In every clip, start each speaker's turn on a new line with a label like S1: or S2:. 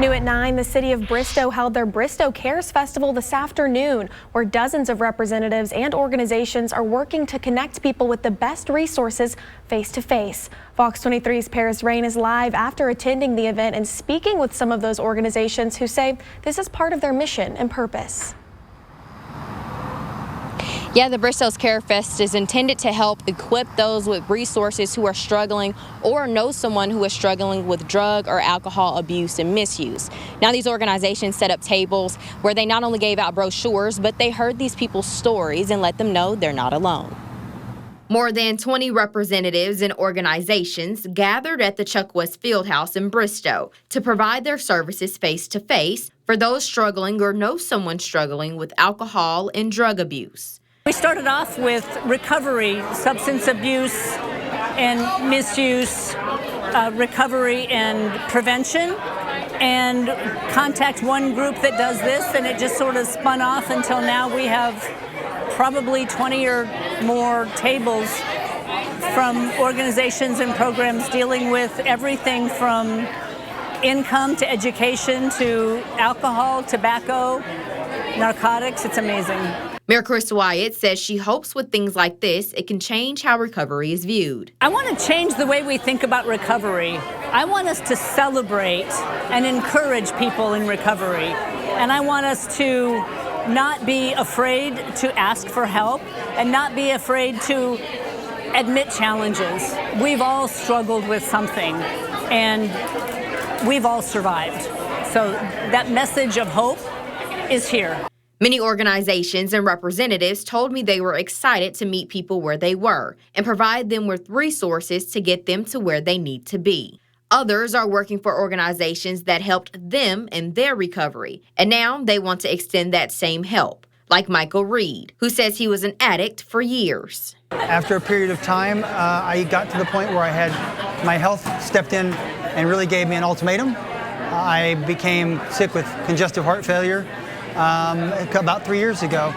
S1: New at 9, the City of Bristow held their Bristow C.A.R.E.S Festival this afternoon, where dozens of representatives and organizations are working to connect people with the best resources face to face. Fox 23's Paris Rain is live after attending the event and speaking with some of those organizations who say this is part of their mission and purpose.
S2: Yeah, the Bristow C.A.R.E.S Fest is intended to help equip those with resources who are struggling or know someone who is struggling with drug or alcohol abuse and misuse. Now, these organizations set up tables where they not only gave out brochures, but they heard these people's stories and let them know they're not alone. More than 20 representatives and organizations gathered at the Chuck West Fieldhouse in Bristow to provide their services face-to-face for those struggling or know someone struggling with alcohol and drug abuse.
S3: We started off with recovery, substance abuse and misuse, recovery and prevention, and contact one group that does this, and it just sort of spun off until now we have probably 20 or more tables from organizations and programs dealing with everything from income to education to alcohol, tobacco, narcotics. It's amazing.
S2: Mayor Chris Wyatt says she hopes with things like this, it can change how recovery is viewed.
S3: I want to change the way we think about recovery. I want us to celebrate and encourage people in recovery. And I want us to not be afraid to ask for help and not be afraid to admit challenges. We've all struggled with something and we've all survived. So that message of hope is here.
S2: Many organizations and representatives told me they were excited to meet people where they were and provide them with resources to get them to where they need to be. Others are working for organizations that helped them in their recovery, and now they want to extend that same help, like Michael Reed, who says he was an addict for years.
S4: After a period of time, I got to the point where my health stepped in and really gave me an ultimatum. I became sick with congestive heart failure about 3 years ago,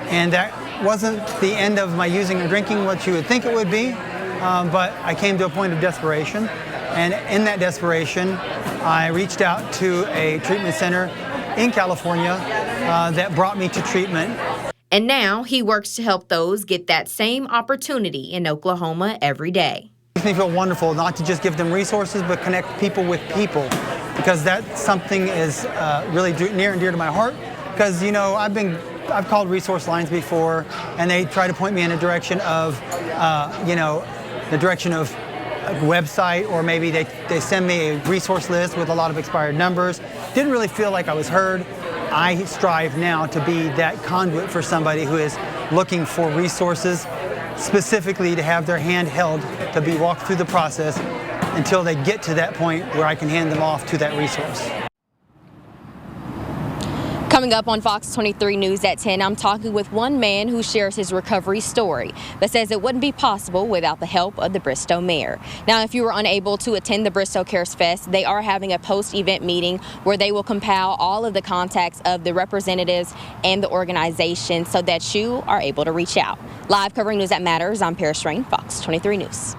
S4: and that wasn't the end of my using or drinking, what you would think it would be, but I came to a point of desperation, and in that desperation I reached out to a treatment center in California that brought me to treatment.
S2: And now he works to help those get that same opportunity in Oklahoma every day.
S4: It makes me feel wonderful not to just give them resources, but connect people with people, because that's something is really near and dear to my heart. Because, you know, I've called resource lines before, and they try to point me in a direction of, the direction of a website, or maybe they send me a resource list with a lot of expired numbers. Didn't really feel like I was heard. I strive now to be that conduit for somebody who is looking for resources, specifically to have their hand held to be walked through the process until they get to that point where I can hand them off to that resource.
S2: Coming up on Fox 23 News at 10, I'm talking with one man who shares his recovery story, but says it wouldn't be possible without the help of the Bristow mayor. Now, if you were unable to attend the Bristow C.A.R.E.S Fest, they are having a post-event meeting where they will compile all of the contacts of the representatives and the organization so that you are able to reach out. Live covering news that matters, I'm Paris Rain, Fox 23 News.